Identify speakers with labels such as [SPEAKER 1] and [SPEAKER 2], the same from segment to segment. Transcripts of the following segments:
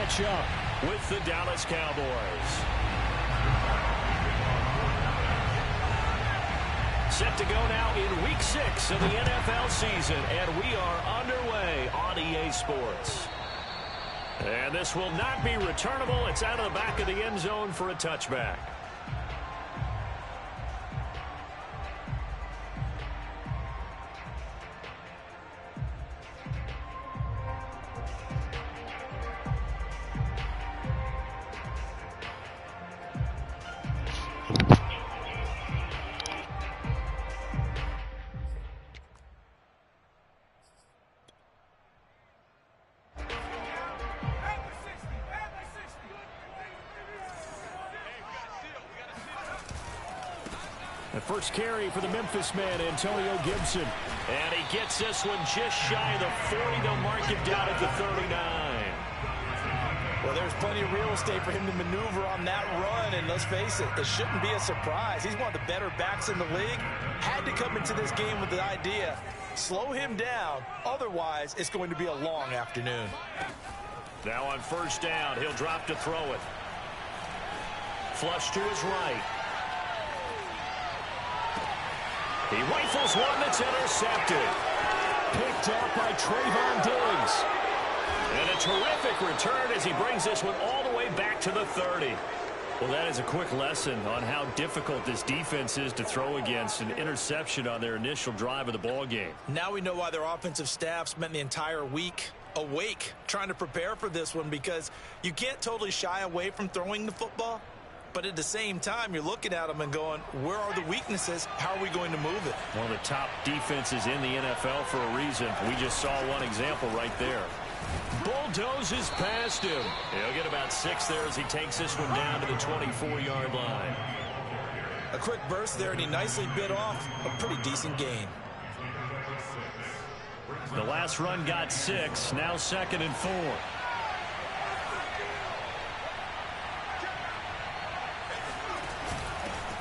[SPEAKER 1] match up with the Dallas Cowboys. Set to go now in Week 6 of the NFL season, and we are underway on EA Sports. And this will not be returnable. It's out of the back of the end zone for a touchback. The first carry for the Memphis man, Antonio Gibson. And he gets this one just shy of the 40. They'll mark him down at the 39.
[SPEAKER 2] Well, there's plenty of real estate for him to maneuver on that run. And let's face it, it shouldn't be a surprise. He's one of the better backs in the league. Had to come into this game with the idea, slow him down. Otherwise, it's going to be a long afternoon.
[SPEAKER 1] Now on first down, he'll drop to throw it. Flush to his right. He rifles one that's intercepted. Picked up by Trayvon Diggs. And a terrific return as he brings this one all the way back to the 30. Well, that is a quick lesson on how difficult this defense is to throw against. An interception on their initial drive of the ball game.
[SPEAKER 2] Now we know why their offensive staff spent the entire week awake trying to prepare for this one, because you can't totally shy away from throwing the football. But at the same time, you're looking at them and going, where are the weaknesses? How are we going to move it?
[SPEAKER 1] One of the top defenses in the NFL for a reason. We just saw one example right there. Bulldozes past him. He'll get about 6 there as he takes this one down to the 24-yard line.
[SPEAKER 2] A quick burst there, and he nicely bit off a pretty decent gain.
[SPEAKER 1] The last run got 6. Now 2nd and 4.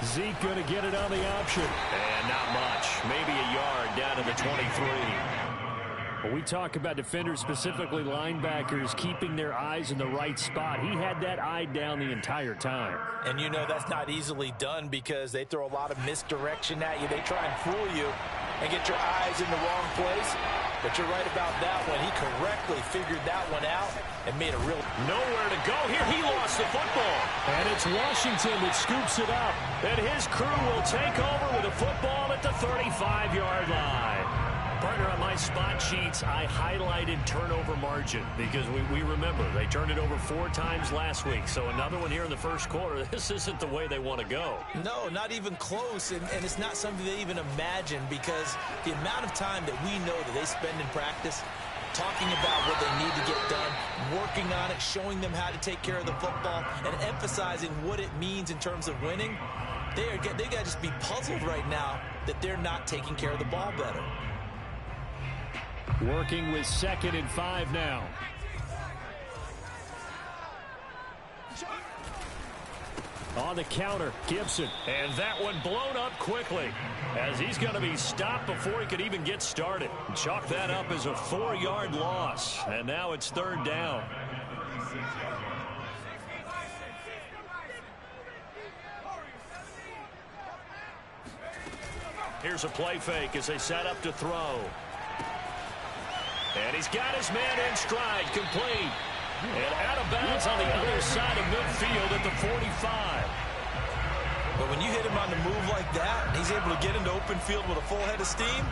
[SPEAKER 1] Zeke going to get it on the option. And not much. Maybe a yard down to the 23. Well, we talk about defenders, specifically linebackers, keeping their eyes in the right spot. He had that eye down the entire time.
[SPEAKER 2] And you know that's not easily done, because they throw a lot of misdirection at you. They try and fool you and get your eyes in the wrong place. But you're right about that one. He correctly figured that one out and made a real...
[SPEAKER 1] Nowhere to go here. He lost the football. And it's Washington that scoops it up. And his crew will take over with a football at the 35-yard line. Partner, on my spot sheets, I highlighted turnover margin because we remember they turned it over 4 times last week. So another one here in the first quarter. This isn't the way they want to go.
[SPEAKER 2] No, not even close. And it's not something they even imagine, because the amount of time that we know that they spend in practice talking about what they need to get done, working on it, showing them how to take care of the football, and emphasizing what it means in terms of winning, they got to just be puzzled right now that they're not taking care of the ball better.
[SPEAKER 1] Working with 2nd and 5 now. On the counter, Gibson. And that one blown up quickly, as he's going to be stopped before he could even get started. Chalk that up as a 4-yard loss. And now it's 3rd down. Here's a play fake as they set up to throw. And he's got his man in stride, complete. And out of bounds on the other side of midfield at the 45.
[SPEAKER 2] But when you hit him on the move like that, and he's able to get into open field with a full head of steam,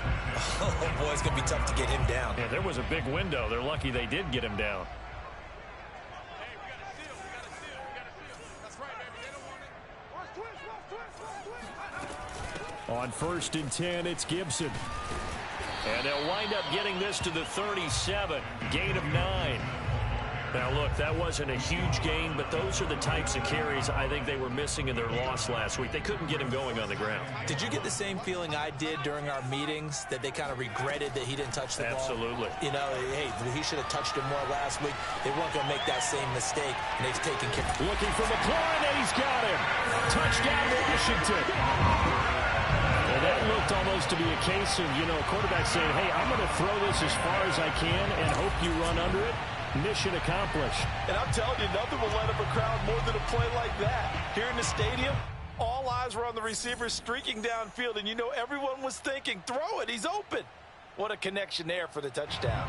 [SPEAKER 2] oh boy, it's going to be tough to get him down.
[SPEAKER 1] Yeah, there was a big window. They're lucky they did get him down. On 1st and 10, it's Gibson. And they'll wind up getting this to the 37. Gain of 9. Now, look, that wasn't a huge gain, but those are the types of carries I think they were missing in their loss last week. They couldn't get him going on the ground.
[SPEAKER 2] Did you get the same feeling I did during our meetings, that they kind of regretted that he didn't touch the ball?
[SPEAKER 1] Absolutely.
[SPEAKER 2] You know, hey, he should have touched him more last week. They weren't going to make that same mistake, and they've taken care.
[SPEAKER 1] Looking for McLaurin, and he's got him. Touchdown, Washington. Well, that looked almost to be a case of, a quarterback saying, hey, I'm going to throw this as far as I can and hope you run under it. Mission accomplished.
[SPEAKER 2] And I'm telling you, nothing will light up a crowd more than a play like that. Here in the stadium, all eyes were on the receiver streaking downfield, and you know everyone was thinking, throw it, he's open. What a connection there for the touchdown.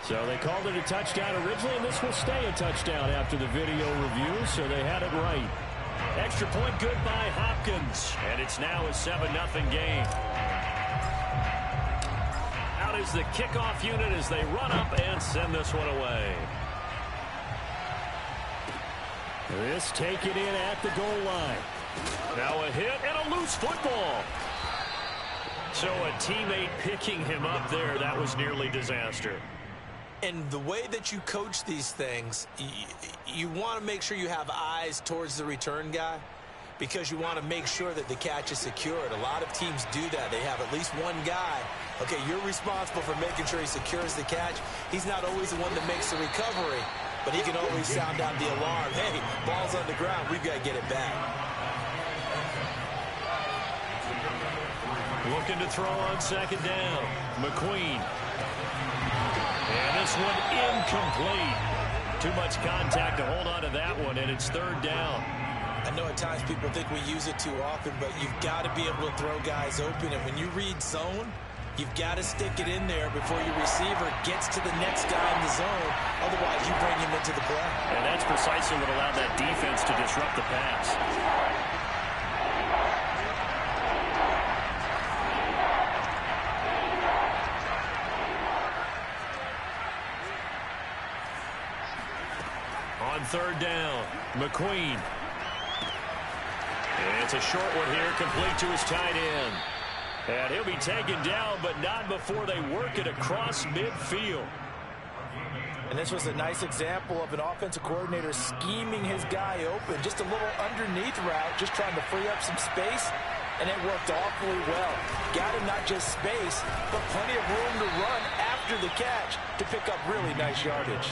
[SPEAKER 1] So they called it a touchdown originally, and this will stay a touchdown after the video review, so they had it right. Extra point good by Hopkins, and it's now a 7-0 game. Out is the kickoff unit as they run up and send this one away. This taken in at the goal line. Now a hit and a loose football. So a teammate picking him up there, that was nearly disaster.
[SPEAKER 2] And the way that you coach these things, you want to make sure you have eyes towards the return guy because you want to make sure that the catch is secured. A lot of teams do that. They have at least one guy. Okay, you're responsible for making sure he secures the catch. He's not always the one that makes the recovery, but he can always sound out the alarm. Hey, ball's on the ground. We've got to get it back.
[SPEAKER 1] Looking to throw on second down. McQueen. And this one incomplete. Too much contact to hold on to that one, and it's third down.
[SPEAKER 2] I know at times people think we use it too often, but you've got to be able to throw guys open. And when you read zone, you've got to stick it in there before your receiver gets to the next guy in the zone. Otherwise, you bring him into the play.
[SPEAKER 1] And that's precisely what allowed that defense to disrupt the pass. On third down, McQueen. And it's a short one here, complete to his tight end. And he'll be taken down, but not before they work it across midfield.
[SPEAKER 2] And this was a nice example of an offensive coordinator scheming his guy open. Just a little underneath route, just trying to free up some space, and it worked awfully well. Got him not just space, but plenty of room to run after the catch to pick up really nice yardage.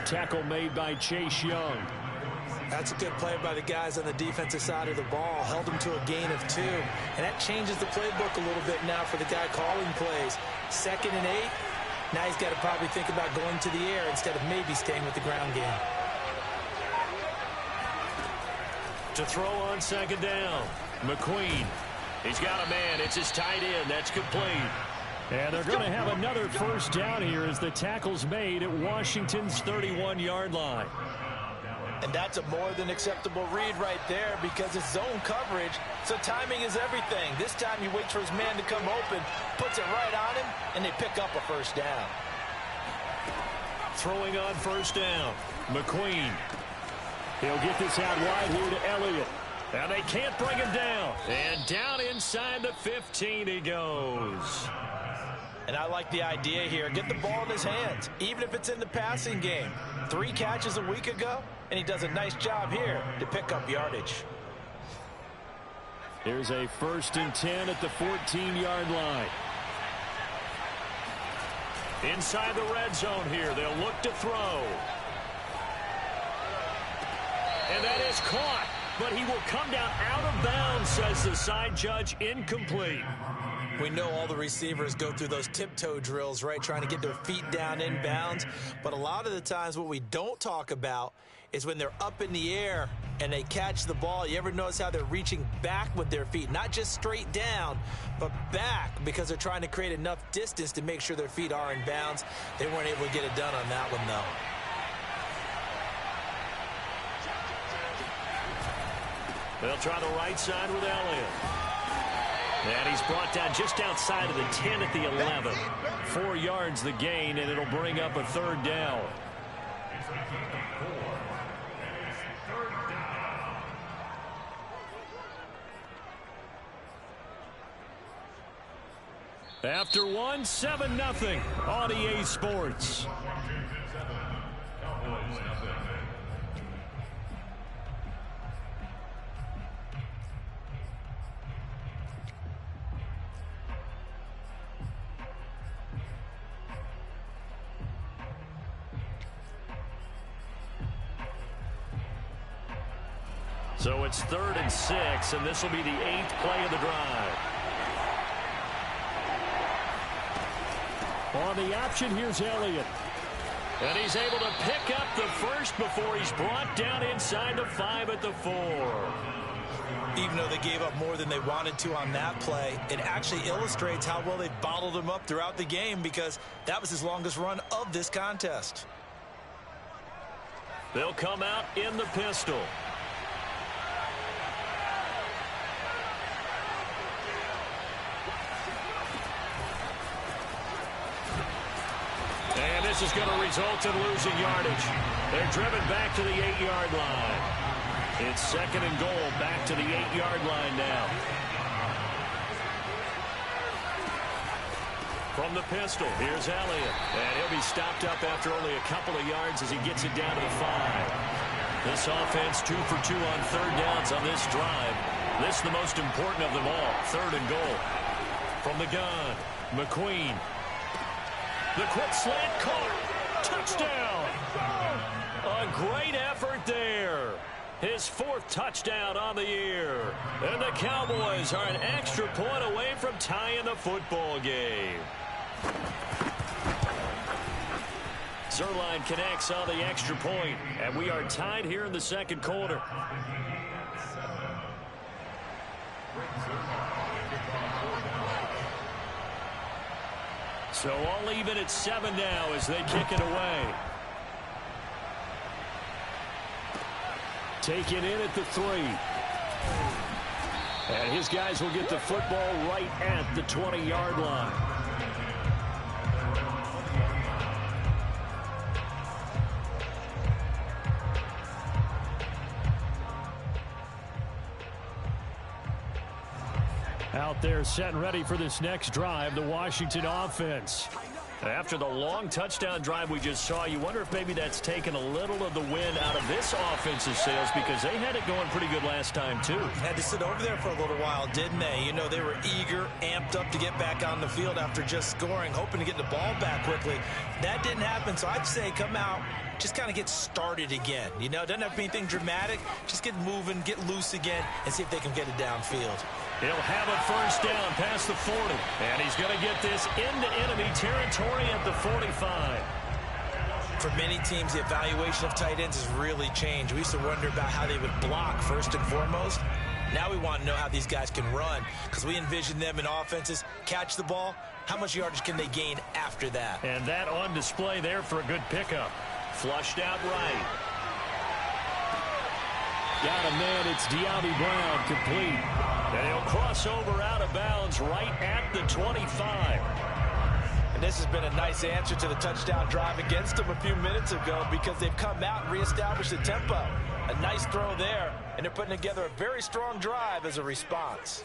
[SPEAKER 1] Tackle made by Chase Young.
[SPEAKER 2] That's a good play by the guys on the defensive side of the ball. Held them to a gain of 2. And that changes the playbook a little bit now for the guy calling plays. 2nd and 8. Now he's got to probably think about going to the air instead of maybe staying with the ground game.
[SPEAKER 1] To throw on second down, McQueen. He's got a man. It's his tight end. That's complete. And they're going to have another first down here as the tackle's made at Washington's 31-yard line.
[SPEAKER 2] And that's a more than acceptable read right there because it's zone coverage, so timing is everything. This time he waits for his man to come open, puts it right on him, and they pick up a first down.
[SPEAKER 1] Throwing on first down, McQueen. He'll get this out wide here to Elliott. And they can't bring him down. And down inside the 15 he goes.
[SPEAKER 2] And I like the idea here. Get the ball in his hands, even if it's in the passing game. 3 catches a week ago, and he does a nice job here to pick up yardage.
[SPEAKER 1] Here's a 1st and 10 at the 14-yard line. Inside the red zone here. They'll look to throw. And that is caught. But he will come down out of bounds, says the side judge. Incomplete.
[SPEAKER 2] We know all the receivers go through those tiptoe drills, right, trying to get their feet down in bounds. But a lot of the times what we don't talk about is when they're up in the air and they catch the ball. You ever notice how they're reaching back with their feet? Not just straight down, but back because they're trying to create enough distance to make sure their feet are in bounds. They weren't able to get it done on that one, though.
[SPEAKER 1] They'll try the right side with Elliott. And he's brought down just outside of the 10 at the 11. 4 yards the gain, and it'll bring up a third down. After 1, 7-0 on EA Sports. So it's 3rd and 6, and this will be the 8th play of the drive. On the option, here's Elliott. And he's able to pick up the first before he's brought down inside the 5 at the 4.
[SPEAKER 2] Even though they gave up more than they wanted to on that play, it actually illustrates how well they bottled him up throughout the game, because that was his longest run of this contest.
[SPEAKER 1] They'll come out in the pistol. And this is going to result in losing yardage. They're driven back to the 8-yard line. It's 2nd and goal, back to the 8-yard line now. From the pistol, here's Elliott. And he'll be stopped up after only a couple of yards as he gets it down to the 5. This offense 2 for 2 on 3rd downs on this drive. This is the most important of them all, 3rd and goal. From the gun, McQueen. The quick slant caught. Touchdown. A great effort there. His 4th touchdown on the year. And the Cowboys are an extra point away from tying the football game. Zerline connects on the extra point, and we are tied here in the 2nd quarter. So all even at 7 now as they kick it away. Taken in at the 3. And his guys will get the football right at the 20-yard line. Out there set and ready for this next drive, the Washington offense. After the long touchdown drive we just saw, you wonder if maybe that's taken a little of the wind out of this offensive sails, because they had it going pretty good last time too.
[SPEAKER 2] Had to sit over there for a little while, didn't they? You know, they were eager, amped up to get back on the field after just scoring, hoping to get the ball back quickly. That didn't happen, so I'd say come out, just kind of get started again. You know, it doesn't have to be anything dramatic. Just get moving, get loose again, and see if they can get it downfield.
[SPEAKER 1] He'll have a 1st down past the 40. And he's going to get this into enemy territory at the 45.
[SPEAKER 2] For many teams, the evaluation of tight ends has really changed. We used to wonder about how they would block first and foremost. Now we want to know how these guys can run, because we envision them in offenses catch the ball. How much yardage can they gain after that?
[SPEAKER 1] And that on display there for a good pickup. Flushed out right. Got a man. It's De'Ami Brown, complete. And he'll cross over out of bounds right at the 25.
[SPEAKER 2] And this has been a nice answer to the touchdown drive against them a few minutes ago, because they've come out and reestablished the tempo. A nice throw there, and they're putting together a very strong drive as a response.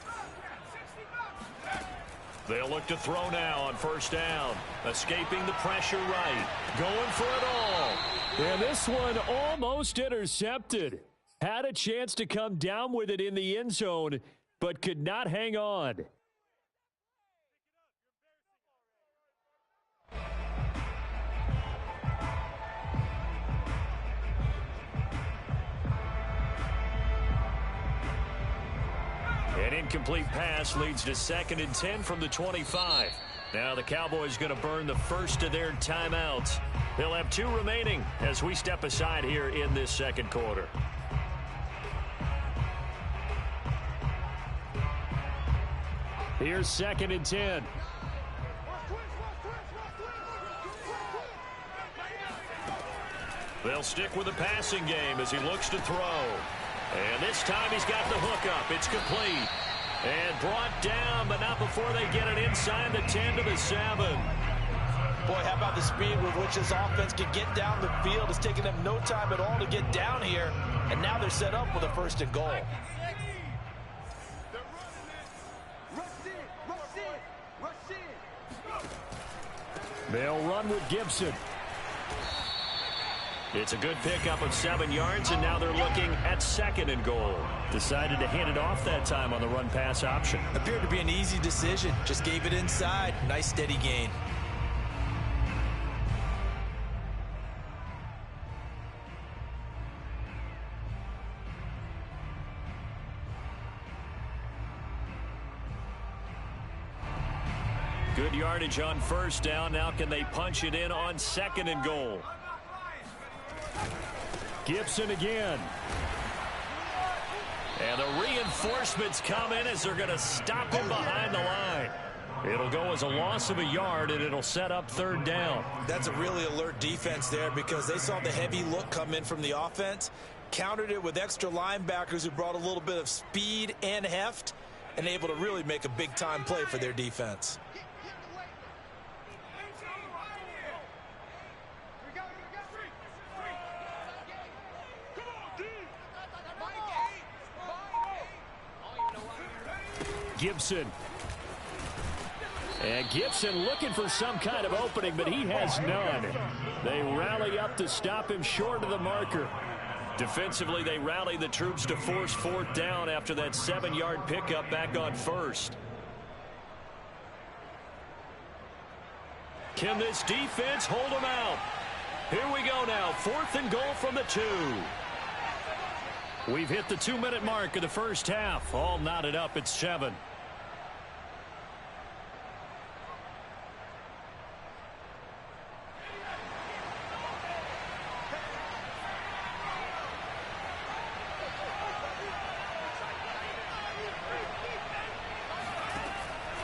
[SPEAKER 1] They'll look to throw now on 1st down. Escaping the pressure right. Going for it all. And this one almost intercepted. Had a chance to come down with it in the end zone, but could not hang on. An incomplete pass leads to 2nd and 10 from the 25. Now the Cowboys going to burn the first of their timeouts. They'll have 2 remaining as we step aside here in this 2nd quarter. Here's 2nd and 10. They'll stick with the passing game as he looks to throw. And this time he's got the hook up. It's complete. And brought down, but not before they get it inside the 10 to the 7.
[SPEAKER 2] Boy, how about the speed with which this offense can get down the field? It's taken them no time at all to get down here. And now they're set up with a 1st and goal.
[SPEAKER 1] They'll run with Gibson. It's a good pickup of 7 yards, and now they're looking at 2nd and goal. Decided to hand it off that time on the run-pass option.
[SPEAKER 2] Appeared to be an easy decision. Just gave it inside. Nice steady gain.
[SPEAKER 1] Good yardage on first down. Now can they punch it in on 2nd and goal? Gibson again. And the reinforcements come in as they're going to stop him behind the line. It'll go as a loss of a yard, and it'll set up 3rd down.
[SPEAKER 2] That's a really alert defense there because they saw the heavy look come in from the offense, countered it with extra linebackers who brought a little bit of speed and heft, and able to really make a big-time play for their defense.
[SPEAKER 1] Gibson. And Gibson looking for some kind of opening, but he has none. They rally up to stop him short of the marker. Defensively, they rally the troops to force 4th down after that 7-yard pickup back on 1st. Can this defense hold them out? Here we go now. 4th and goal from the 2. We've hit the 2-minute mark of the first half. All knotted up at 7.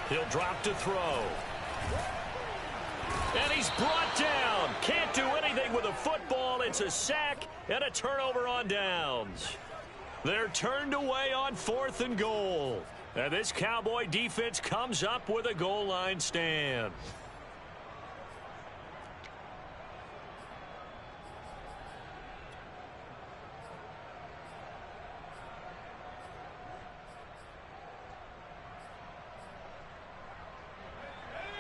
[SPEAKER 1] He'll drop to throw. And he's brought down. Can't do anything with a football. It's a sack and a turnover on downs. They're turned away on 4th and goal. And this Cowboy defense comes up with a goal line stand.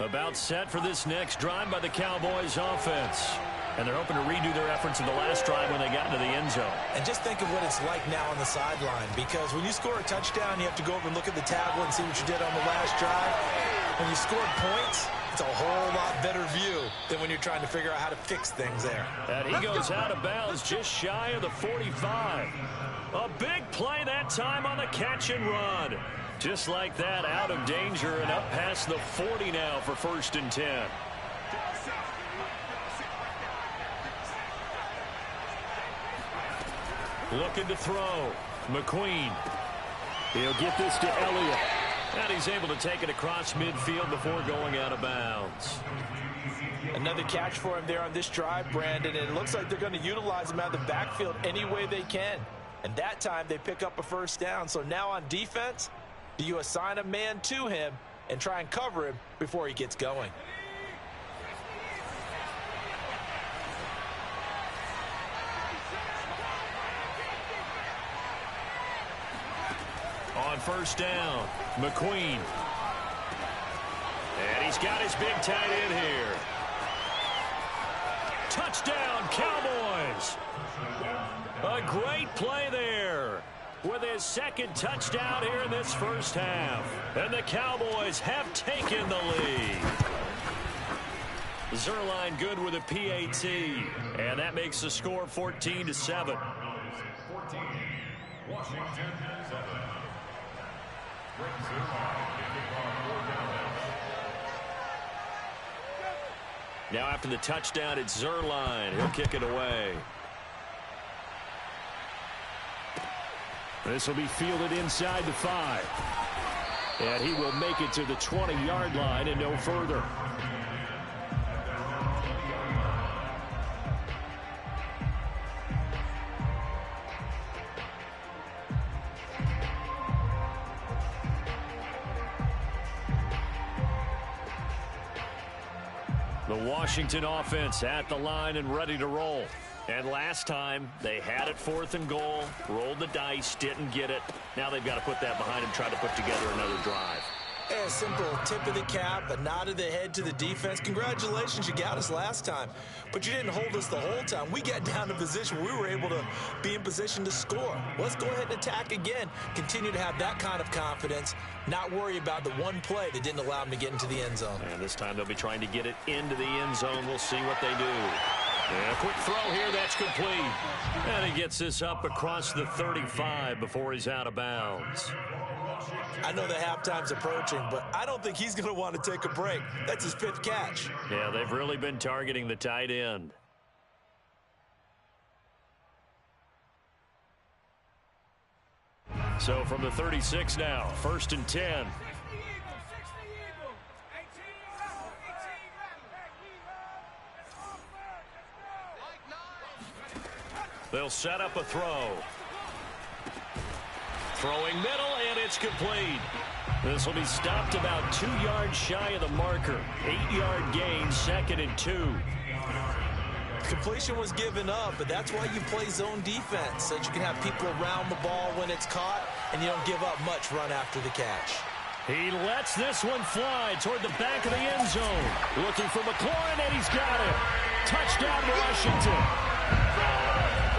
[SPEAKER 1] About set for this next drive by the Cowboys offense. And they're hoping to redo their efforts in the last drive when they got into the end zone.
[SPEAKER 2] And just think of what it's like now on the sideline, because when you score a touchdown, you have to go over and look at the tablet and see what you did on the last drive. When you scored points, it's a whole lot better view than when you're trying to figure out how to fix things there.
[SPEAKER 1] And he goes out of bounds just shy of the 45. A big play that time on the catch and run. Just like that, out of danger and up past the 40 now for 1st and 10. Looking to throw. McQueen. He'll get this to Elliott. And he's able to take it across midfield before going out of bounds.
[SPEAKER 2] Another catch for him there on this drive, Brandon. And it looks like they're going to utilize him out of the backfield any way they can. And that time they pick up a 1st down. So now on defense, do you assign a man to him and try and cover him before he gets going?
[SPEAKER 1] On 1st down, McQueen. And he's got his big tight end here. Touchdown, Cowboys. A great play there with his 2nd touchdown here in this first half. And the Cowboys have taken the lead. Zerline good with a PAT. And that makes the score 14-7.
[SPEAKER 3] 14, Washington 7.
[SPEAKER 1] Now after the touchdown, it's Zerline. He'll kick it away. This will be fielded inside the 5. And he will make it to the 20-yard line and no further. The Washington offense at the line and ready to roll. And last time, they had it 4th and goal, rolled the dice, didn't get it. Now they've got to put that behind them, try to put together another drive.
[SPEAKER 2] A simple tip of the cap, a nod of the head to the defense. Congratulations, you got us last time. But you didn't hold us the whole time. We got down to position where we were able to be in position to score. Let's go ahead and attack again. Continue to have that kind of confidence. Not worry about the one play that didn't allow them to get into the end zone.
[SPEAKER 1] And this time they'll be trying to get it into the end zone. We'll see what they do. And a quick throw here, that's complete. And he gets this up across the 35 before he's out of bounds.
[SPEAKER 2] I know the halftime's approaching, but I don't think he's going to want to take a break. That's his 5th catch.
[SPEAKER 1] Yeah, they've really been targeting the tight end. So from the 36 now, 1st and 10. They'll set up a throw. Throwing middle, and it's complete. This will be stopped about 2 yards shy of the marker. 8-yard gain, 2nd and 2.
[SPEAKER 2] Completion was given up, but that's why you play zone defense, so that you can have people around the ball when it's caught, and you don't give up much run after the catch.
[SPEAKER 1] He lets this one fly toward the back of the end zone. Looking for McLaurin, and he's got it. Touchdown, Washington.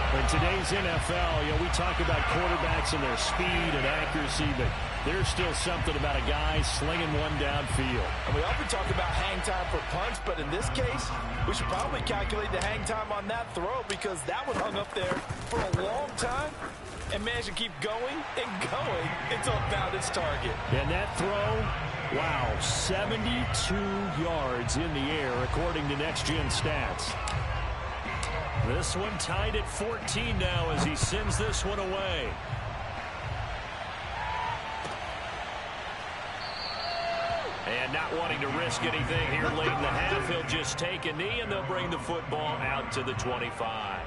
[SPEAKER 1] In today's NFL, we talk about quarterbacks and their speed and accuracy, but there's still something about a guy slinging one downfield.
[SPEAKER 2] And we often talk about hang time for punts, but in this case, we should probably calculate the hang time on that throw because that one hung up there for a long time and managed to keep going and going until it found its target.
[SPEAKER 1] And that throw, wow, 72 yards in the air according to Next Gen Stats. This one tied at 14 now as he sends this one away. And not wanting to risk anything here late in the half, he'll just take a knee and they'll bring the football out to the 25.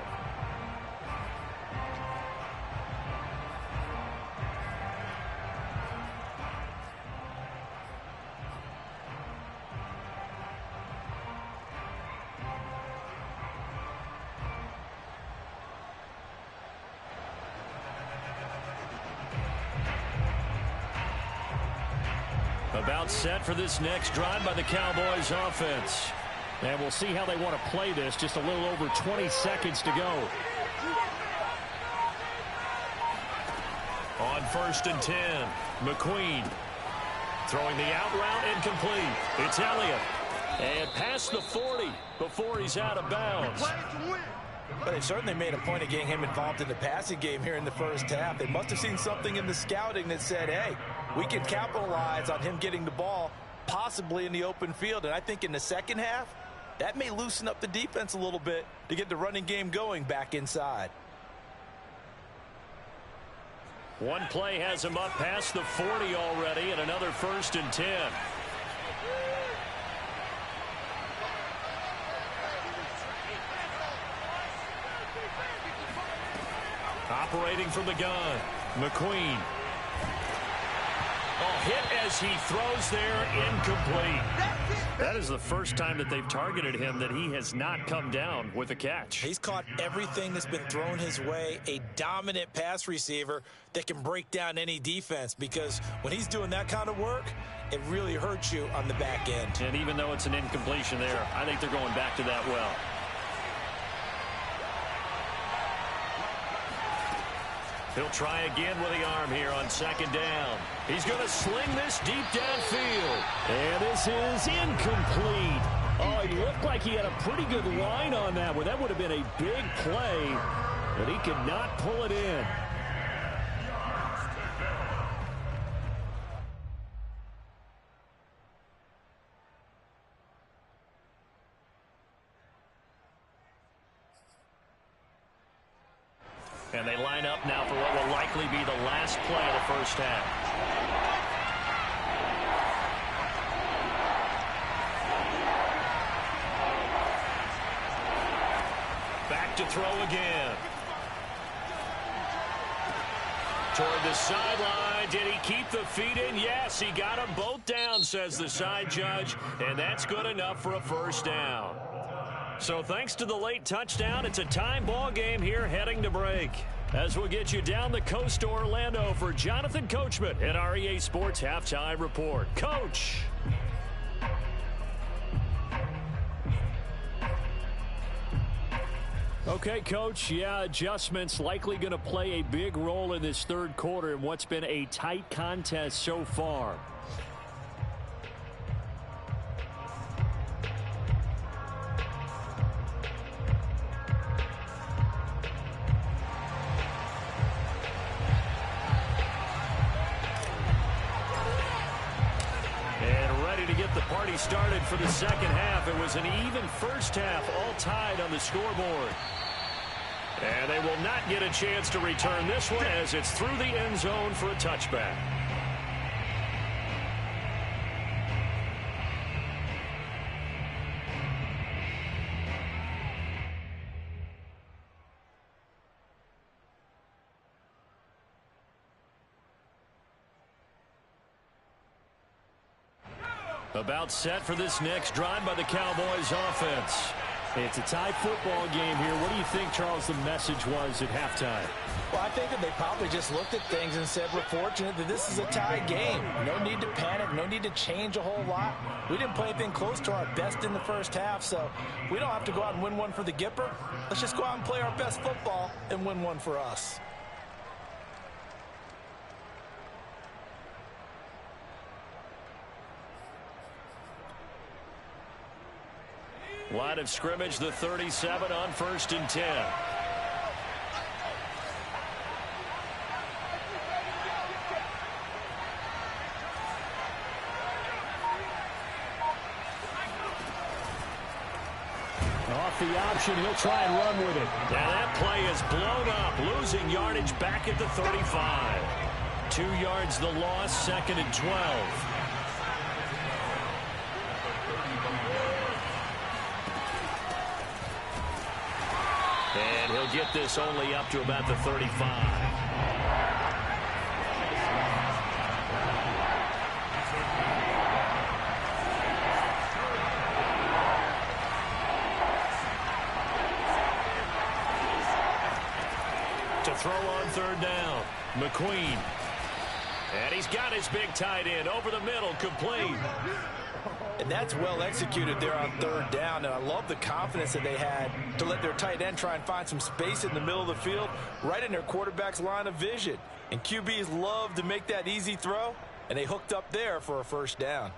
[SPEAKER 1] About set for this next drive by the Cowboys offense. And we'll see how they want to play this. Just a little over 20 seconds to go. On 1st and 10, McQueen throwing the out route incomplete. It's Elliott. And past the 40 before he's out of bounds.
[SPEAKER 2] But they certainly made a point of getting him involved in the passing game here in the first half. They must have seen something in the scouting that said, hey, we can capitalize on him getting the ball possibly in the open field. And I think in the second half, that may loosen up the defense a little bit to get the running game going back inside.
[SPEAKER 1] One play has him up past the 40 already, and another 1st and 10. Operating from the gun, McQueen. Hit as he throws there, incomplete. That is the first time that they've targeted him that he has not come down with a catch.
[SPEAKER 2] He's caught everything that's been thrown his way, a dominant pass receiver that can break down any defense because when he's doing that kind of work, it really hurts you on the back end.
[SPEAKER 1] And even though it's an incompletion there, I think they're going back to that well. He'll try again with the arm here on 2nd down. He's going to sling this deep downfield. And this is incomplete. Oh, he looked like he had a pretty good line on that one. That would have been a big play, but he could not pull it in. And they line up now for what will likely be the last play of the first half. Back to throw again. Toward the sideline. Did he keep the feet in? Yes, he got them both down, says the side judge. And that's good enough for a 1st down. So thanks to the late touchdown, it's a time ball game here heading to break. As we'll get you down the coast to Orlando for Jonathan Coachman at our EA Sports Halftime Report. Coach. Okay, Coach, adjustments likely going to play a big role in this 3rd quarter in what's been a tight contest so far. get the party started for the second half. It was an even first half, all tied on the scoreboard. And they will not get a chance to return this one as it's through the end zone for a touchback. About set for this next drive by the Cowboys offense.
[SPEAKER 3] It's a tie football game here. What do you think, Charles, the message was at halftime?
[SPEAKER 2] Well, I think that they probably just looked at things and said, we're fortunate that this is a tie game. No need to panic. No need to change a whole lot. We didn't play anything close to our best in the first half, so we don't have to go out and win one for the Gipper. Let's just go out and play our best football and win one for us.
[SPEAKER 1] Line of scrimmage, the 37 on 1st and 10.
[SPEAKER 3] Off the option, he'll try and run with it.
[SPEAKER 1] Now that play is blown up, losing yardage back at the 35. 2 yards the loss, 2nd and 12. And he'll get this only up to about the 35. To throw on 3rd down, McQueen. And he's got his big tight end over the middle, complete.
[SPEAKER 2] And that's well executed there on 3rd down. And I love the confidence that they had to let their tight end try and find some space in the middle of the field, right in their quarterback's line of vision. And QBs love to make that easy throw, and they hooked up there for a 1st down.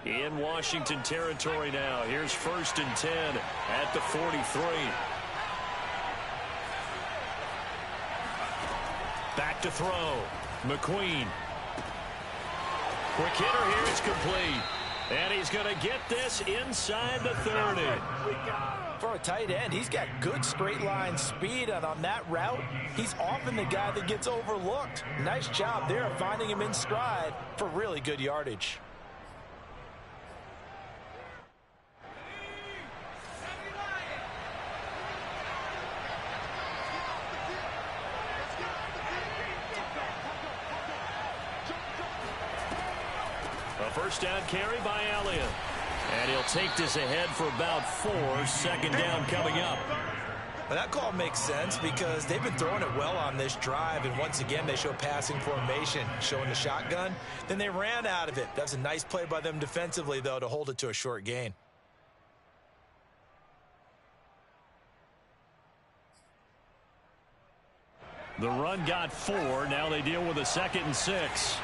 [SPEAKER 1] In Washington territory now. Here's 1st and 10 at the 43. Back to throw. McQueen. Quick hitter here. It's complete. And he's going to get this inside the 30.
[SPEAKER 2] For a tight end, he's got good straight line speed, and on that route, he's often the guy that gets overlooked. Nice job there of finding him in stride for really good yardage.
[SPEAKER 1] A 1st down carry by Elliott. And he'll take this ahead for about 4. 2nd down coming up.
[SPEAKER 2] Well, that call makes sense because they've been throwing it well on this drive, and once again they show passing formation, showing the shotgun. Then they ran out of it. That's a nice play by them defensively, though, to hold it to a short gain.
[SPEAKER 1] The run got 4. Now they deal with a 2nd and 6.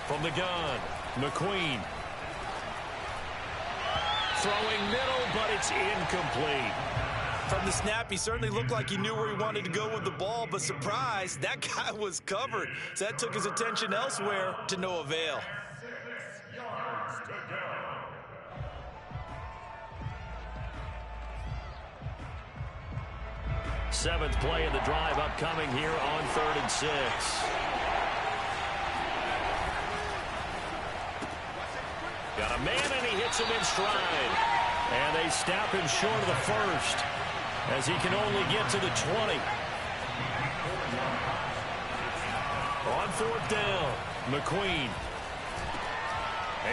[SPEAKER 1] From the gun, McQueen. Throwing middle, but it's incomplete.
[SPEAKER 2] From the snap, he certainly looked like he knew where he wanted to go with the ball, but surprise, that guy was covered. So that took his attention elsewhere to no avail.
[SPEAKER 4] 6 yards to go.
[SPEAKER 1] 7th play of the drive upcoming here on 3rd and 6. Got a man, and he hits him in stride. And they stop him short of the 1st as he can only get to the 20. On 4th down, McQueen.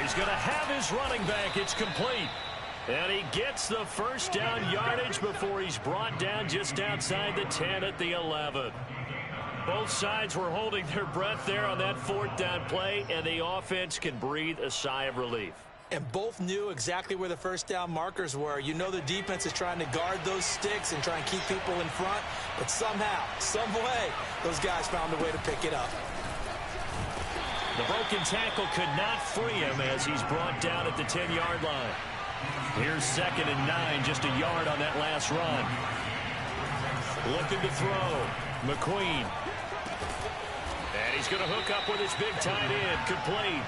[SPEAKER 1] He's going to have his running back. It's complete. And he gets the 1st down yardage before he's brought down just outside the 10 at the 11. Both sides were holding their breath there on that 4th down play, and the offense can breathe a sigh of relief.
[SPEAKER 2] And both knew exactly where the 1st down markers were. You know the defense is trying to guard those sticks and try and keep people in front, but somehow, some way, those guys found a way to pick it up.
[SPEAKER 1] The broken tackle could not free him as he's brought down at the 10-yard line.
[SPEAKER 3] Here's 2nd and 9, just a yard on that last run. Looking to throw. McQueen. And he's going to hook up with his big tight end. Complete.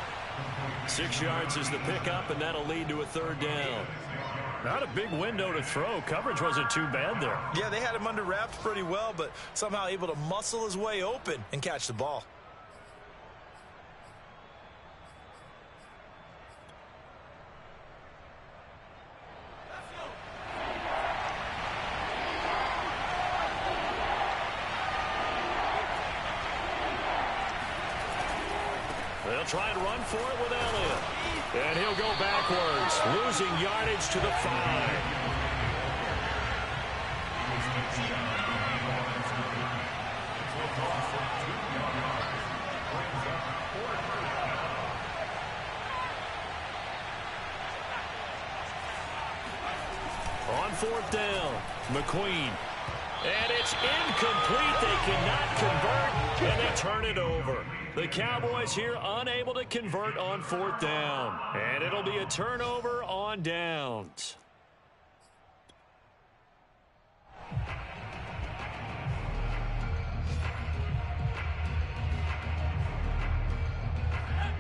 [SPEAKER 3] 6 yards is the pickup, and that'll lead to a 3rd down.
[SPEAKER 1] Not a big window to throw. Coverage wasn't too bad there.
[SPEAKER 2] Yeah, they had him under wraps pretty well, but somehow able to muscle his way open and catch the ball.
[SPEAKER 1] They'll try and run for it with Elliott. And he'll go backwards, losing yardage to the 5. On 4th down, McQueen. And it's incomplete. They cannot convert, and they turn it over. The Cowboys here unable to convert on 4th down. And it'll be a turnover on downs.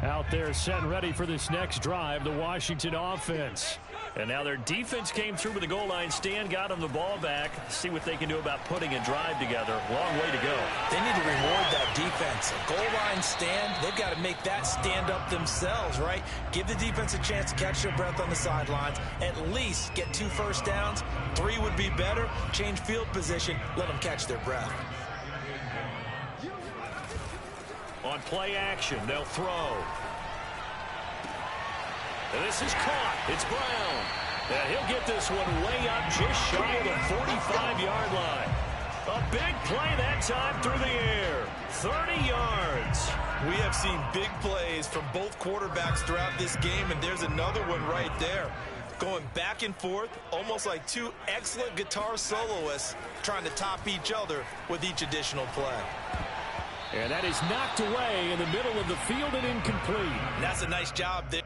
[SPEAKER 1] Out there set and ready for this next drive, the Washington offense. And now their defense came through with the goal line stand, got them the ball back. See what they can do about putting a drive together. Long way to go.
[SPEAKER 2] They need to reward that defense. A goal line stand, they've got to make that stand up themselves, right? Give the defense a chance to catch their breath on the sidelines. At least get 2 first downs. 3 would be better. Change field position. Let them catch their breath.
[SPEAKER 1] On play action, they'll throw. And this is caught. It's Brown. And he'll get this one way up just shy of the 45-yard line. A big play that time through the air. 30 yards.
[SPEAKER 2] We have seen big plays from both quarterbacks throughout this game, and there's another one right there. Going back and forth, almost like 2 excellent guitar soloists trying to top each other with each additional play.
[SPEAKER 3] And that is knocked away in the middle of the field and incomplete.
[SPEAKER 2] And that's a nice job there.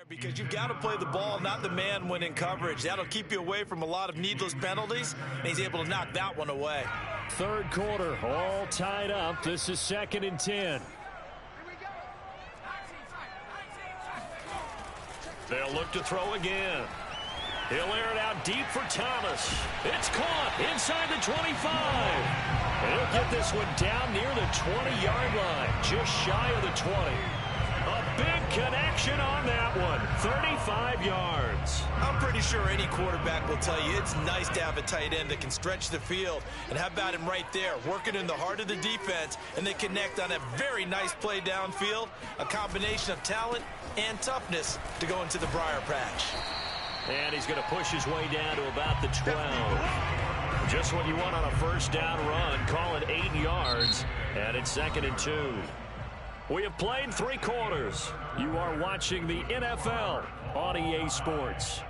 [SPEAKER 2] Because you've got to play the ball, not the man when in coverage. That'll keep you away from a lot of needless penalties, and he's able to knock that one away.
[SPEAKER 3] 3rd quarter, all tied up. This is 2nd and 10.
[SPEAKER 1] They'll look to throw again. He'll air it out deep for Thomas. It's caught inside the 25. And he'll get this one down near the 20-yard line, just shy of the 20. A big connection on that one. 35 yards.
[SPEAKER 2] I'm pretty sure any quarterback will tell you it's nice to have a tight end that can stretch the field. And how about him right there, working in the heart of the defense, and they connect on a very nice play downfield. A combination of talent and toughness to go into the briar patch.
[SPEAKER 1] And he's going to push his way down to about the 12. Just what you want on a 1st down run. Call it 8 yards. And it's 2nd and 2. We have played 3 quarters. You are watching the NFL on EA Sports.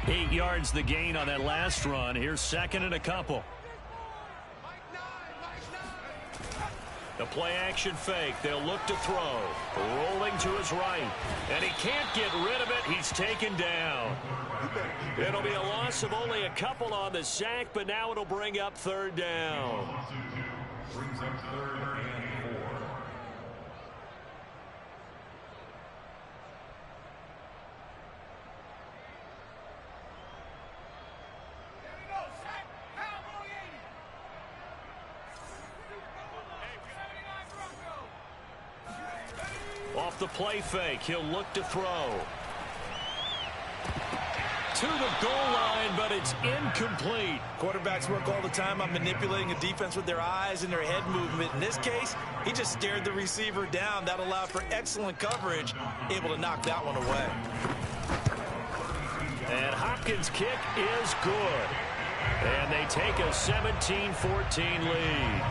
[SPEAKER 1] Eight yards the gain on that last run. Here's 2nd and a couple. The play action fake. They'll look to throw. Rolling to his right. And he can't get rid of it. He's taken down. It'll be a loss of only a couple on the sack, but now it'll bring up 3rd down.
[SPEAKER 4] Brings up 3rd and 4.
[SPEAKER 1] Off the play fake, he'll look to throw. To the goal line, but it's incomplete.
[SPEAKER 2] Quarterbacks work all the time on manipulating a defense with their eyes and their head movement. In this case, he just stared the receiver down. That allowed for excellent coverage, able to knock that one away.
[SPEAKER 1] And Hopkins' kick is good. And they take a 17-14 lead.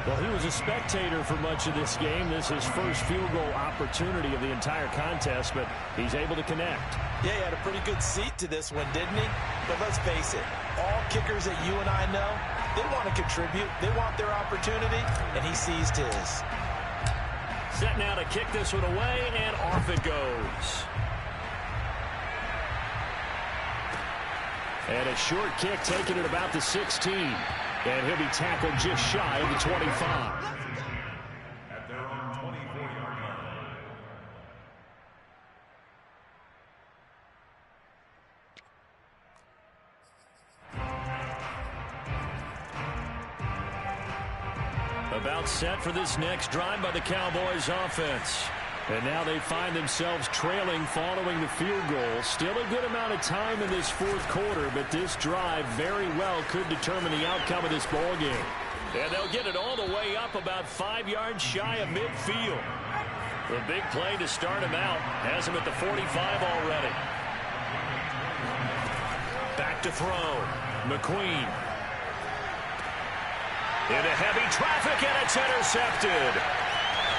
[SPEAKER 3] Well, he was a spectator for much of this game. This is his first field goal opportunity of the entire contest, but he's able to connect.
[SPEAKER 2] Yeah, he had a pretty good seat to this one, didn't he? But let's face it, all kickers that you and I know, they want to contribute. They want their opportunity, and he seized his.
[SPEAKER 1] Set now to kick this one away, and off it goes.
[SPEAKER 3] And a short kick taken at about the 16. And he'll be tackled just shy of the 25.
[SPEAKER 4] At their own 24-yard line.
[SPEAKER 1] About set for this next drive by the Cowboys offense.
[SPEAKER 3] And now they find themselves trailing following the field goal. Still a good amount of time in this fourth quarter, but this drive very well could determine the outcome of this ball game.
[SPEAKER 1] And they'll get it all the way up about 5 yards shy of midfield. The big play to start him out has him at the 45 already. Back to throw. McQueen. Into heavy traffic, and it's intercepted.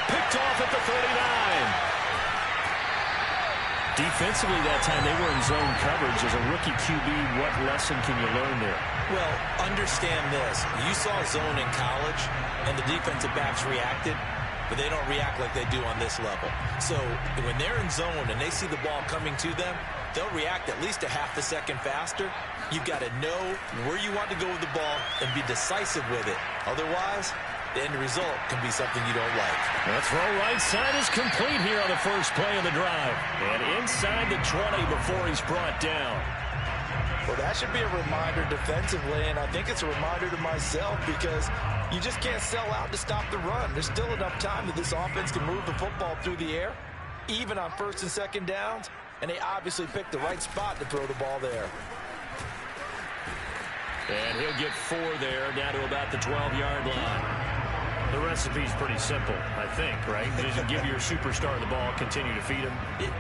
[SPEAKER 1] Picked off at the 39.
[SPEAKER 3] Defensively that time, they were in zone coverage. As a rookie QB, what lesson can you learn there?
[SPEAKER 2] Well, understand this. You saw zone in college, and the defensive backs reacted, but they don't react like they do on this level. So when they're in zone and they see the ball coming to them, they'll react at least a half a second faster. You've got to know where you want to go with the ball and be decisive with it. Otherwise, the end result can be something you don't like.
[SPEAKER 1] The throw right side is complete here on the first play of the drive. And inside the 20 before he's brought down.
[SPEAKER 2] Well, that should be a reminder defensively, and I think it's a reminder to myself because you just can't sell out to stop the run. There's still enough time that this offense can move the football through the air, even on first and second downs, and they obviously picked the right spot to throw the ball there.
[SPEAKER 1] And he'll get 4 there, down to about the 12-yard line. The recipe's pretty simple, I think, right? Just give your superstar the ball, continue to feed him.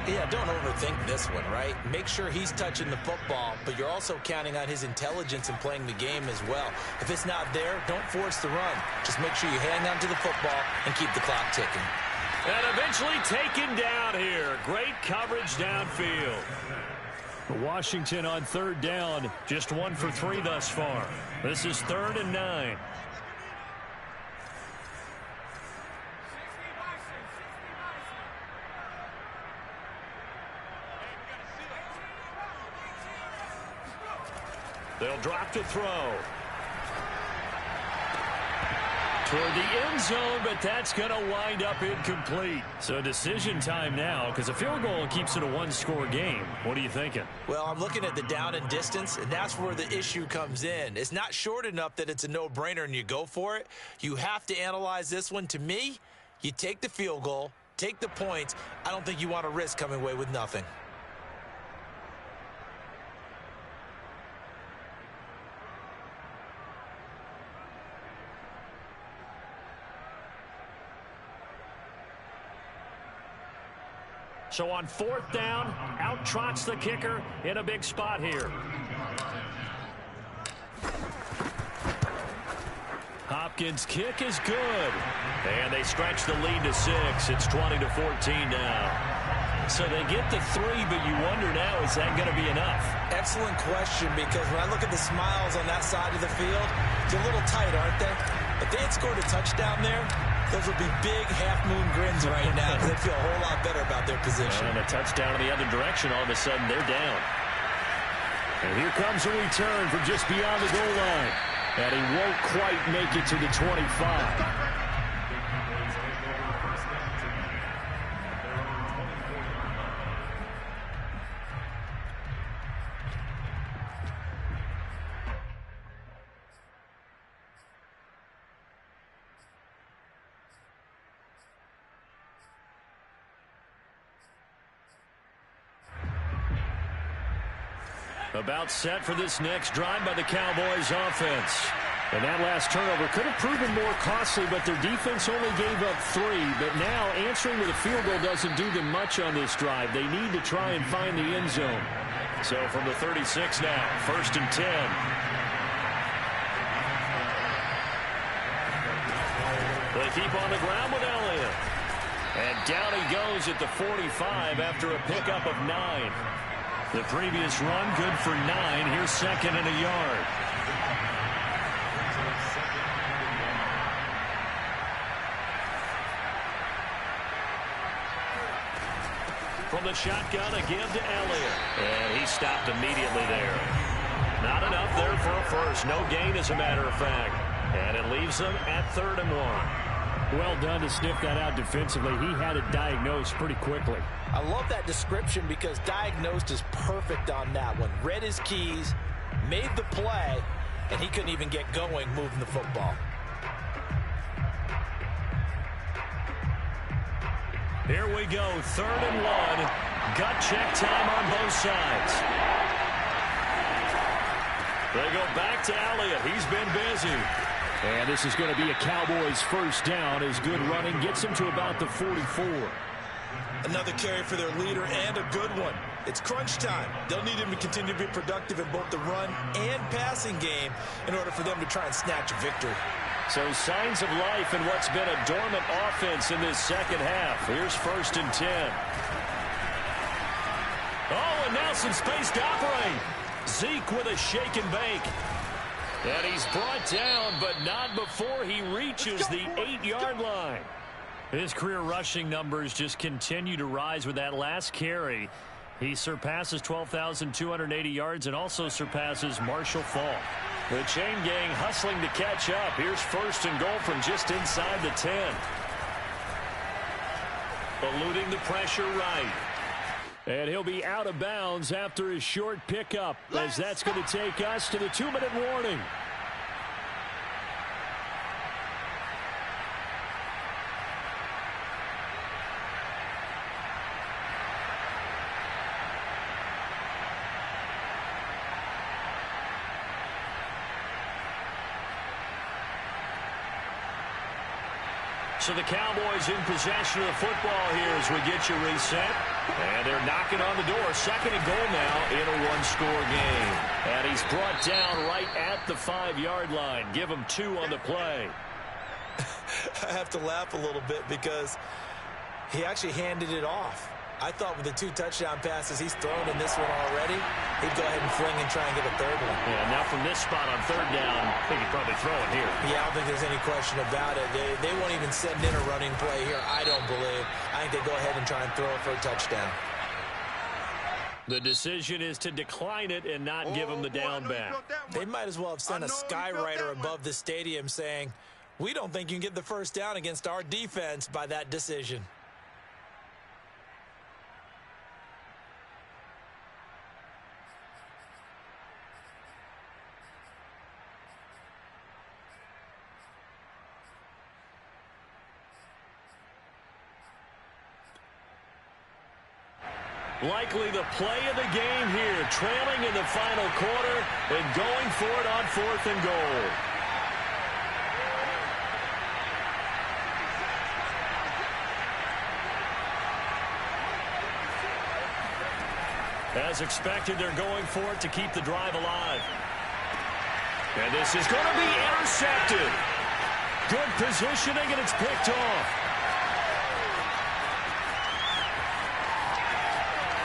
[SPEAKER 2] Yeah, don't overthink this one, right? Make sure he's touching the football, but you're also counting on his intelligence and playing the game as well. If it's not there, don't force the run. Just make sure you hang on to the football and keep the clock ticking.
[SPEAKER 1] And eventually taken down here. Great coverage downfield.
[SPEAKER 3] Washington on third down, just 1 for 3 thus far.
[SPEAKER 1] This is 3rd and 9. They'll drop to throw.
[SPEAKER 3] Toward the end zone, but that's going to wind up incomplete. So decision time now, because a field goal keeps it a one-score game. What are you thinking?
[SPEAKER 2] Well, I'm looking at the down and distance, and that's where the issue comes in. It's not short enough that it's a no-brainer and you go for it. You have to analyze this one. To me, you take the field goal, take the points. I don't think you want to risk coming away with nothing.
[SPEAKER 1] So on 4th down, out trots the kicker in a big spot here.
[SPEAKER 3] Hopkins' kick is good.
[SPEAKER 1] And they stretch the lead to 6. It's 20-14 now.
[SPEAKER 3] So they get the 3, but you wonder now, is that going to be enough?
[SPEAKER 2] Excellent question, because when I look at the smiles on that side of the field, they're a little tight, aren't they? If they had scored a touchdown there, those would be big half-moon grins right now because they feel a whole lot better about their position.
[SPEAKER 3] And a touchdown in the other direction, all of a sudden they're down. And here comes a return from just beyond the goal line. And he won't quite make it to the 25.
[SPEAKER 1] About set for this next drive by the Cowboys offense.
[SPEAKER 3] And that last turnover could have proven more costly, but their defense only gave up 3. But now answering with a field goal doesn't do them much on this drive. They need to try and find the end zone.
[SPEAKER 1] So from the 36 now, 1st and 10. They keep on the ground with Elliott. And down he goes at the 45 after a pickup of 9. The previous run good for 9. Here's second and a yard. From the shotgun, a give to Elliott. And he stopped immediately there. Not enough there for a first. No gain, as a matter of fact. And it leaves them at 3rd and 1.
[SPEAKER 3] Well done to sniff that out defensively. He had it diagnosed pretty quickly.
[SPEAKER 2] I love that description because diagnosed is perfect on that one. Read his keys, made the play, and he couldn't even get going moving the football.
[SPEAKER 1] Here we go, 3rd and 1. Gut check time on both sides. They go back to Elliott. He's been busy.
[SPEAKER 3] And this is going to be a Cowboys first down as good running gets him to about the 44.
[SPEAKER 2] Another carry for their leader and a good one. It's crunch time. They'll need him to continue to be productive in both the run and passing game in order for them to try and snatch a victory.
[SPEAKER 1] So signs of life in what's been a dormant offense in this second half. Here's 1st and 10. Oh, and now some space to operate. Zeke with a shake and bake. And he's brought down, but not before he reaches the 8-yard line.
[SPEAKER 3] His career rushing numbers just continue to rise with that last carry. He surpasses 12,280 yards and also surpasses Marshall Faulk.
[SPEAKER 1] The chain gang hustling to catch up. Here's 1st and goal from just inside the 10. Eluding the pressure right.
[SPEAKER 3] And he'll be out of bounds after his short pickup, as that's going to take us to the 2-minute warning.
[SPEAKER 1] So the Cowboys in possession of the football here as we get you reset. And they're knocking on the door. 2nd and goal now in a 1-score game. And he's brought down right at the 5-yard line. Give him 2 on the play.
[SPEAKER 2] I have to laugh a little bit because he actually handed it off. I thought with the 2 touchdown passes he's thrown in this one already, he'd go ahead and fling and try and get a 3rd one.
[SPEAKER 1] Yeah, now from this spot on 3rd down, I think he'd probably throw it here.
[SPEAKER 2] Yeah, I don't think there's any question about it. They won't even send in a running play here, I don't believe. I think they go ahead and try and throw it for a touchdown.
[SPEAKER 1] The decision is to decline it and not give him the down back.
[SPEAKER 2] They might as well have sent a skywriter above the stadium saying, we don't think you can get the 1st down against our defense by that decision.
[SPEAKER 1] Likely the play of the game here, trailing in the final quarter and going for it on 4th and goal. As expected, they're going for it to keep the drive alive. And this is going to be intercepted. Good positioning, and it's picked off.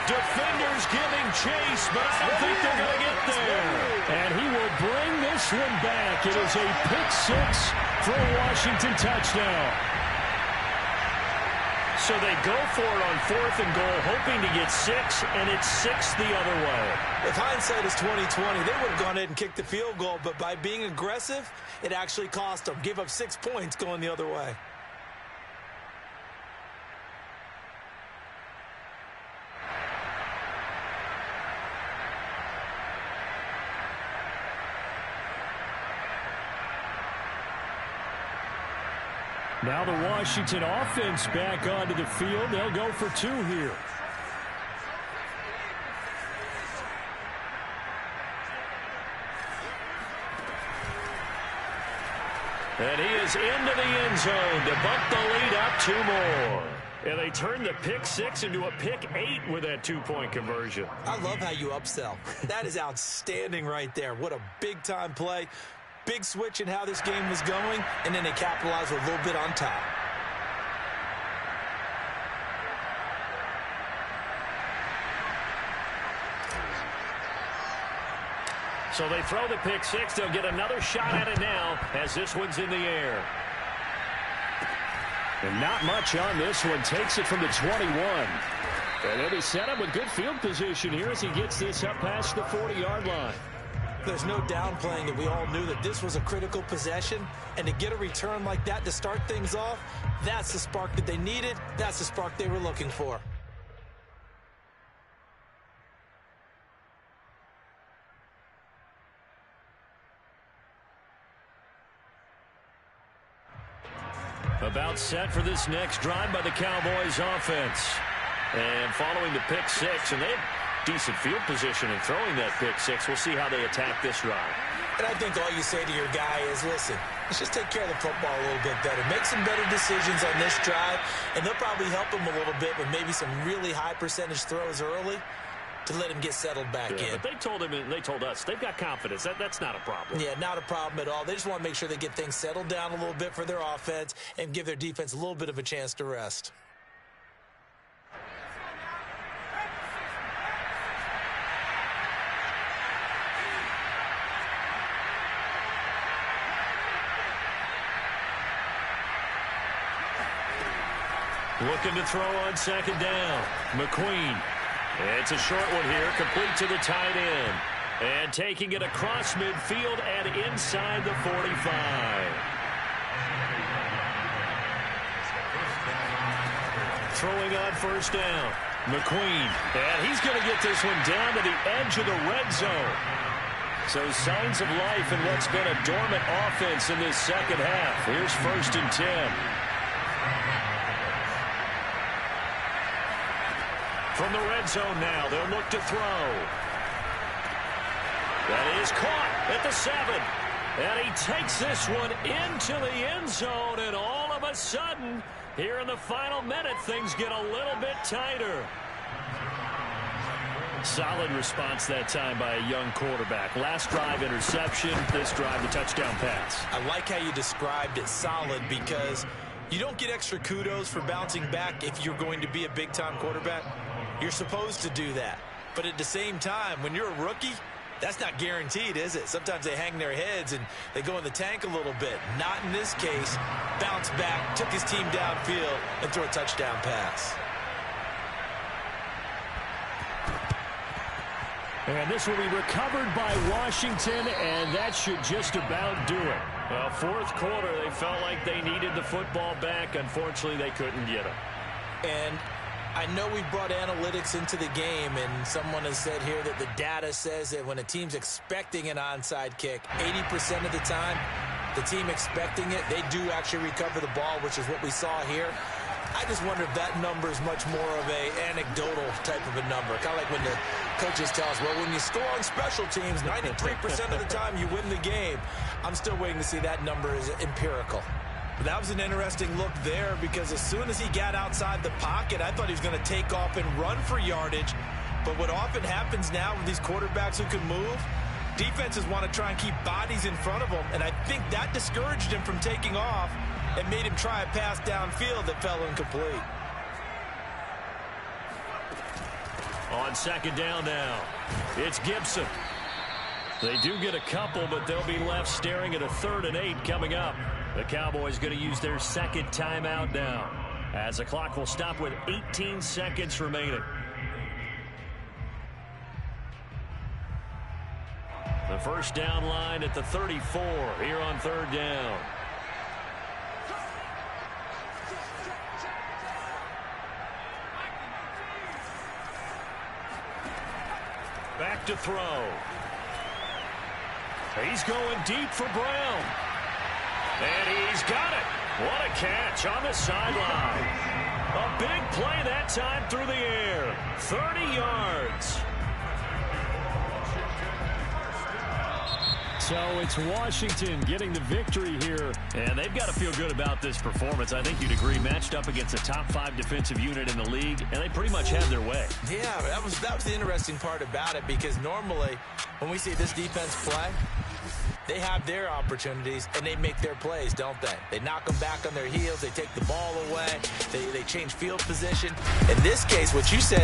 [SPEAKER 1] Defenders giving chase, but I don't think they're going to get there.
[SPEAKER 3] And he will bring this one back. It is a pick-6 for a Washington touchdown.
[SPEAKER 1] So they go for it on 4th and goal, hoping to get 6, and it's 6 the other way.
[SPEAKER 2] If hindsight is 20/20, they would have gone ahead and kicked the field goal, but by being aggressive, it actually cost them. Give up 6 points going the other way.
[SPEAKER 3] Now the Washington offense back onto the field. They'll go for 2 here.
[SPEAKER 1] And he is into the end zone to bump the lead up 2 more. And they turn the pick-6 into a pick-8 with that 2-point conversion.
[SPEAKER 2] I love how you upsell. That is outstanding right there. What a big-time play. Big switch in how this game was going, and then they capitalized a little bit on top.
[SPEAKER 1] So they throw the pick six. They'll get another shot at it now as this one's in the air. And not much on this one. Takes it from the 21. And then he set up with good field position here as he gets this up past the 40-yard line.
[SPEAKER 2] There's no downplaying that we all knew that this was a critical possession. And to get a return like that to start things off, that's the spark that they needed. That's the spark they were looking for.
[SPEAKER 1] About set for this next drive by the Cowboys offense. And following the pick six, and they have decent field position in throwing that pick six. We'll see how they attack this drive.
[SPEAKER 2] And I think all you say to your guy is, listen, let's just take care of the football a little bit better. Make some better decisions on this drive, and they'll probably help him a little bit with maybe some really high percentage throws early to let him get settled back in.
[SPEAKER 1] But they told him, and they told us, they've got confidence. That's not a problem.
[SPEAKER 2] Yeah, not a problem at all. They just want to make sure they get things settled down a little bit for their offense and give their defense a little bit of a chance to rest.
[SPEAKER 1] Looking to throw on second down. McQueen. It's a short one here, complete to the tight end. And taking it across midfield and inside the 45. Throwing on first down. McQueen. And he's going to get this one down to the edge of the red zone. So signs of life in what's been a dormant offense in this second half. Here's first and 10. From the red zone now, they'll look to throw. That is caught at the 7. And he takes this one into the end zone, and all of a sudden, here in the final minute, things get a little bit tighter. Solid response that time by a young quarterback. Last drive, interception. This drive, the touchdown pass.
[SPEAKER 2] I like how you described it, solid, because you don't get extra kudos for bouncing back if you're going to be a big-time quarterback. You're supposed to do that. But at the same time, when you're a rookie, that's not guaranteed, is it? Sometimes they hang their heads and they go in the tank a little bit. Not in this case. Bounce back, took his team downfield, and threw a touchdown pass.
[SPEAKER 1] And this will be recovered by Washington, and that should just about do it. Well, fourth quarter, they felt like they needed the football back. Unfortunately, they couldn't get it.
[SPEAKER 2] And I know we brought analytics into the game, and someone has said here that the data says that when a team's expecting an onside kick, 80% of the time, the team expecting it, they do actually recover the ball, which is what we saw here. I just wonder if that number is much more of an anecdotal type of a number. Kind of like when the coaches tell us, well, when you score on special teams, 93% of the time you win the game. I'm still waiting to see that number is empirical. But that was an interesting look there, because as soon as he got outside the pocket, I thought he was going to take off and run for yardage. But what often happens now with these quarterbacks who can move, defenses want to try and keep bodies in front of them, and I think that discouraged him from taking off and made him try a pass downfield that fell incomplete.
[SPEAKER 1] On second down now, it's Gibson. They do get a couple, but they'll be left staring at a 3rd and 8 coming up. The Cowboys going to use their second timeout now, as the clock will stop with 18 seconds remaining. The first down line at the 34 here on 3rd down. Back to throw. He's going deep for Brown. And he's got it. What a catch on the sideline. A big play that time through the air. 30 yards. So it's Washington getting the victory here. And they've got to feel good about this performance. I think you'd agree, matched up against a top 5 defensive unit in the league, and they pretty much had their way.
[SPEAKER 2] Yeah, that was the interesting part about it, because normally when we see this defense play, They have their opportunities, and they make their plays, don't they? They knock them back on their heels. They take the ball away. They change field position. In this case, what you said,